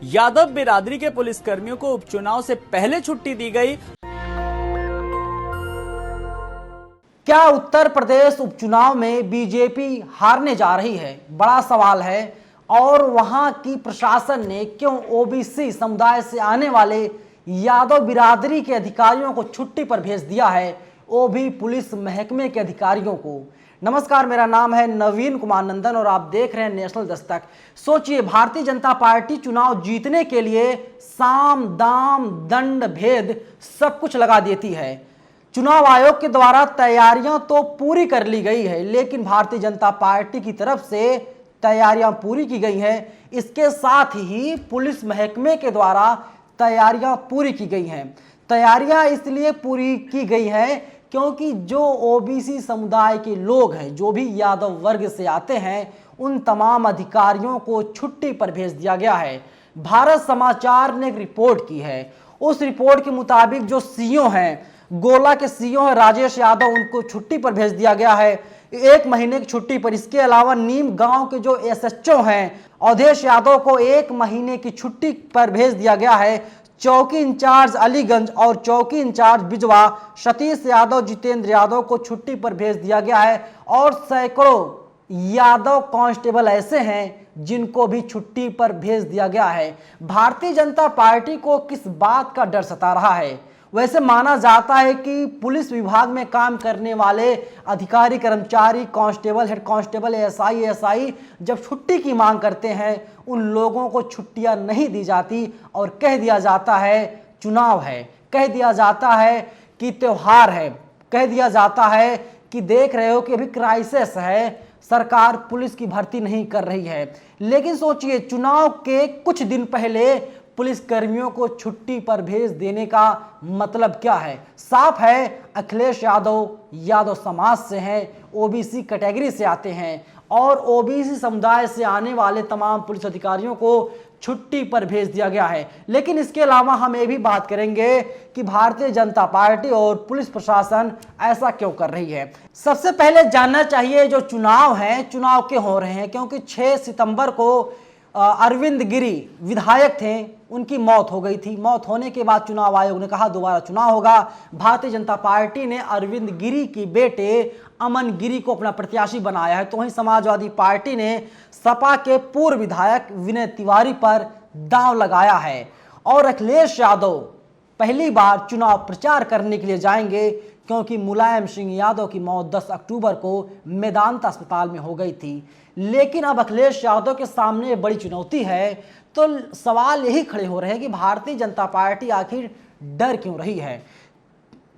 यादव बिरादरी के पुलिसकर्मियों को उपचुनाव से पहले छुट्टी दी गई। क्या उत्तर प्रदेश उपचुनाव में बीजेपी हारने जा रही है? बड़ा सवाल है। और वहां की प्रशासन ने क्यों ओबीसी समुदाय से आने वाले यादव बिरादरी के अधिकारियों को छुट्टी पर भेज दिया है, वो भी पुलिस महकमे के अधिकारियों को। नमस्कार, मेरा नाम है नवीन कुमार नंदन और आप देख रहे हैं नेशनल दस्तक। सोचिए, भारतीय जनता पार्टी चुनाव जीतने के लिए साम दाम दंड भेद सब कुछ लगा देती है। चुनाव आयोग के द्वारा तैयारियां तो पूरी कर ली गई है, लेकिन भारतीय जनता पार्टी की तरफ से तैयारियां पूरी की गई हैं। इसके साथ ही पुलिस महकमे के द्वारा तैयारियां पूरी की गई हैं। तैयारियां इसलिए पूरी की गई हैं क्योंकि जो ओबीसी समुदाय के लोग हैं, जो भी यादव वर्ग से आते हैं, उन तमाम अधिकारियों को छुट्टी पर भेज दिया गया है। भारत समाचार ने एक रिपोर्ट की है। उस रिपोर्ट के मुताबिक जो सीओ हैं, गोला के सीओ हैं राजेश यादव, उनको छुट्टी पर भेज दिया गया है 1 महीने की छुट्टी पर। इसके अलावा नीम गांव के जो एसएचओ हैं अवधेश यादव को 1 महीने की छुट्टी पर भेज दिया गया है। चौकी इंचार्ज अलीगंज और चौकी इंचार्ज बिजवा सतीश यादव, जितेंद्र यादव को छुट्टी पर भेज दिया गया है। और सैकड़ों यादव कांस्टेबल ऐसे हैं जिनको भी छुट्टी पर भेज दिया गया है। भारतीय जनता पार्टी को किस बात का डर सता रहा है? वैसे माना जाता है कि पुलिस विभाग में काम करने वाले अधिकारी, कर्मचारी, कांस्टेबल, हेड कांस्टेबल, एएसआई जब छुट्टी की मांग करते हैं, उन लोगों को छुट्टियां नहीं दी जाती और कह दिया जाता है चुनाव है, कह दिया जाता है कि त्योहार है, कह दिया जाता है कि देख रहे हो कि अभी क्राइसिस है, सरकार पुलिस की भर्ती नहीं कर रही है। लेकिन सोचिए, चुनाव के कुछ दिन पहले पुलिस कर्मियों को छुट्टी पर भेज देने का मतलब क्या है? साफ है, अखिलेश यादव यादव समाज से हैं, ओबीसी कैटेगरी से आते हैं और ओबीसी समुदाय से आने वाले तमाम पुलिस अधिकारियों को छुट्टी पर भेज दिया गया है। लेकिन इसके अलावा हम ये भी बात करेंगे कि भारतीय जनता पार्टी और पुलिस प्रशासन ऐसा क्यों कर रही है। सबसे पहले जानना चाहिए, जो चुनाव हैं, चुनाव क्यों हो रहे हैं? क्योंकि 6 सितंबर को अरविंद गिरी विधायक थे, उनकी मौत हो गई थी। मौत होने के बाद चुनाव आयोग ने कहा दोबारा चुनाव होगा। भारतीय जनता पार्टी ने अरविंद गिरी की बेटे अमन गिरी को अपना प्रत्याशी बनाया है। तो वहीं समाजवादी पार्टी ने सपा के पूर्व विधायक विनय तिवारी पर दांव लगाया है। और अखिलेश यादव पहली बार चुनाव प्रचार करने के लिए जाएंगे क्योंकि मुलायम सिंह यादव की मौत 10 अक्टूबर को मेदांता अस्पताल में हो गई थी। लेकिन अब अखिलेश यादव के सामने बड़ी चुनौती है। तो सवाल यही खड़े हो रहे हैं कि भारतीय जनता पार्टी आखिर डर क्यों रही है?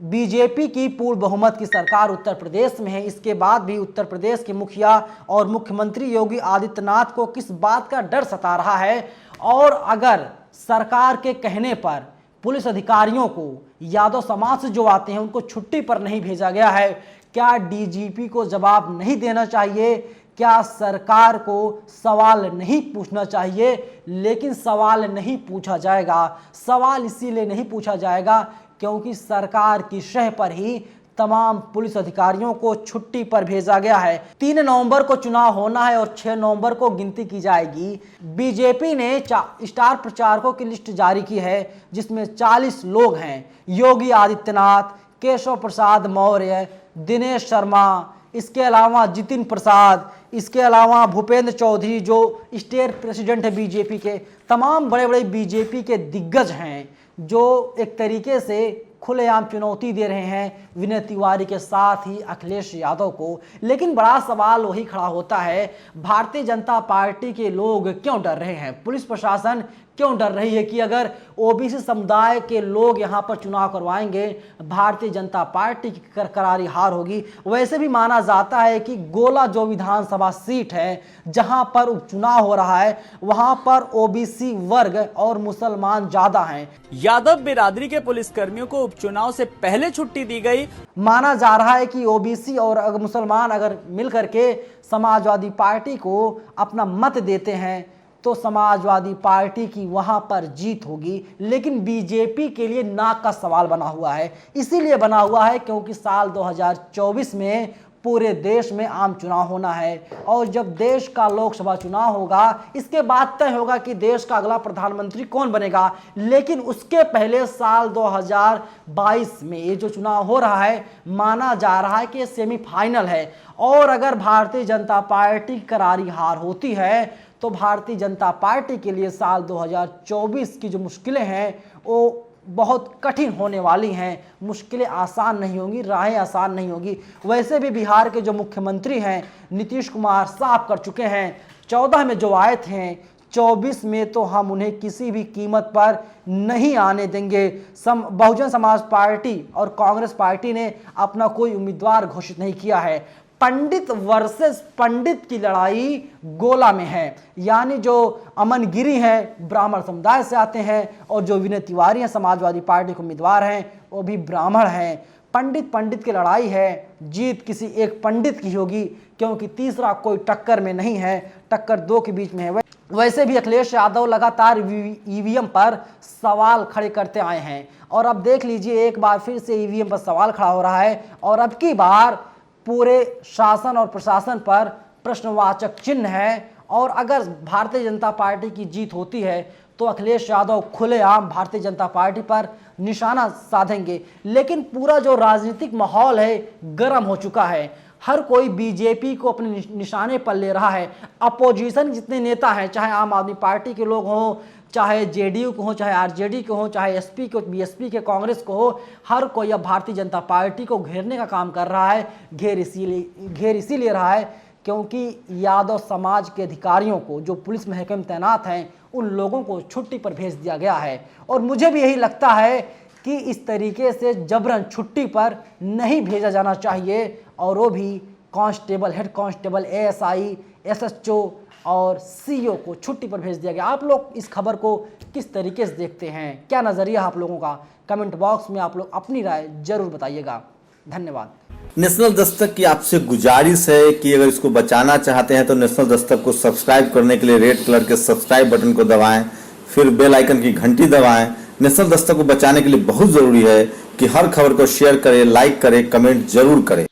बीजेपी की पूर्ण बहुमत की सरकार उत्तर प्रदेश में है। इसके बाद भी उत्तर प्रदेश के मुखिया और मुख्यमंत्री योगी आदित्यनाथ को किस बात का डर सता रहा है? और अगर सरकार के कहने पर पुलिस अधिकारियों को यादव समाज से जो आते हैं उनको छुट्टी पर नहीं भेजा गया है, क्या डीजीपी को जवाब नहीं देना चाहिए? क्या सरकार को सवाल नहीं पूछना चाहिए? लेकिन सवाल नहीं पूछा जाएगा। सवाल इसीलिए नहीं पूछा जाएगा क्योंकि सरकार की शह पर ही तमाम पुलिस अधिकारियों को छुट्टी पर भेजा गया है। 3 नवंबर को चुनाव होना है और 6 नवंबर को गिनती की जाएगी। बीजेपी ने स्टार प्रचारकों की लिस्ट जारी की है जिसमें 40 लोग हैं। योगी आदित्यनाथ, केशव प्रसाद मौर्य, दिनेश शर्मा, इसके अलावा जितिन प्रसाद, इसके अलावा भूपेंद्र चौधरी जो स्टेट प्रेसिडेंट है बीजेपी के। तमाम बड़े बड़े बीजेपी के दिग्गज हैं जो एक तरीके से खुलेआम चुनौती दे रहे हैं विनय तिवारी के साथ ही अखिलेश यादव को। लेकिन बड़ा सवाल वही खड़ा होता है, भारतीय जनता पार्टी के लोग क्यों डर रहे हैं? पुलिस प्रशासन क्यों डर रही है कि अगर ओबीसी समुदाय के लोग यहां पर चुनाव करवाएंगे, भारतीय जनता पार्टी की करारी हार होगी? वैसे भी माना जाता है कि गोला जो विधानसभा सीट है जहां पर उपचुनाव हो रहा है, वहां पर ओबीसी वर्ग और मुसलमान ज्यादा हैं। यादव बिरादरी के पुलिसकर्मियों को उपचुनाव से पहले छुट्टी दी गई। माना जा रहा है कि ओबीसी और मुसलमान अगर मिलकर के समाजवादी पार्टी को अपना मत देते हैं तो समाजवादी पार्टी की वहां पर जीत होगी। लेकिन बीजेपी के लिए नाक का सवाल बना हुआ है। इसीलिए बना हुआ है क्योंकि साल 2024 में पूरे देश में आम चुनाव होना है और जब देश का लोकसभा चुनाव होगा इसके बाद तय होगा कि देश का अगला प्रधानमंत्री कौन बनेगा। लेकिन उसके पहले साल 2022 में ये जो चुनाव हो रहा है माना जा रहा है कि ये सेमीफाइनल है और अगर भारतीय जनता पार्टी की करारी हार होती है तो भारतीय जनता पार्टी के लिए साल 2024 की जो मुश्किलें हैं वो बहुत कठिन होने वाली हैं। मुश्किलें आसान नहीं होंगी, राहें आसान नहीं होगी। वैसे भी बिहार के जो मुख्यमंत्री हैं नीतीश कुमार साफ कर चुके हैं, 14 में जो आए थे 24 में तो हम उन्हें किसी भी कीमत पर नहीं आने देंगे। बहुजन समाज पार्टी और कांग्रेस पार्टी ने अपना कोई उम्मीदवार घोषित नहीं किया है। पंडित वर्सेस पंडित की लड़ाई गोला में है, यानी जो अमन गिरी हैं ब्राह्मण समुदाय से आते हैं और जो विनय तिवारी हैं समाजवादी पार्टी के उम्मीदवार हैं वो भी ब्राह्मण हैं। पंडित पंडित की लड़ाई है, जीत किसी एक पंडित की होगी क्योंकि तीसरा कोई टक्कर में नहीं है, टक्कर दो के बीच में है। वैसे भी अखिलेश यादव लगातार ईवीएम पर सवाल खड़े करते आए हैं और अब देख लीजिए एक बार फिर से ईवीएम पर सवाल खड़ा हो रहा है और अब की बार पूरे शासन और प्रशासन पर प्रश्नवाचक चिन्ह है। और अगर भारतीय जनता पार्टी की जीत होती है तो अखिलेश यादव खुलेआम भारतीय जनता पार्टी पर निशाना साधेंगे। लेकिन पूरा जो राजनीतिक माहौल है गर्म हो चुका है, हर कोई बीजेपी को अपने निशाने पर ले रहा है। अपोजिशन जितने नेता हैं, चाहे आम आदमी पार्टी के लोग हों, चाहे जेडीयू को हो, चाहे आरजेडी को हो, चाहे एसपी को, बीएसपी के, कांग्रेस को हो, हर कोई अब भारतीय जनता पार्टी को घेरने का काम कर रहा है। घेर इसीलिए रहा है क्योंकि यादव समाज के अधिकारियों को जो पुलिस महकमे में तैनात हैं उन लोगों को छुट्टी पर भेज दिया गया है। और मुझे भी यही लगता है कि इस तरीके से जबरन छुट्टी पर नहीं भेजा जाना चाहिए और वो भी constable, head constable, ASI, SHO और सीईओ को छुट्टी पर भेज दिया गया। आप लोग इस खबर को किस तरीके से देखते हैं, क्या नज़रिया आप लोगों का? कमेंट बॉक्स में आप लोग अपनी राय जरूर बताइएगा। धन्यवाद। नेशनल दस्तक की आपसे गुजारिश है कि अगर इसको बचाना चाहते हैं तो नेशनल दस्तक को सब्सक्राइब करने के लिए रेड कलर के सब्सक्राइब बटन को दबाएं, फिर बेल आइकन की घंटी दबाएं। नेशनल दस्तक को बचाने के लिए बहुत जरूरी है कि हर खबर को शेयर करें, लाइक करें, कमेंट जरूर करें।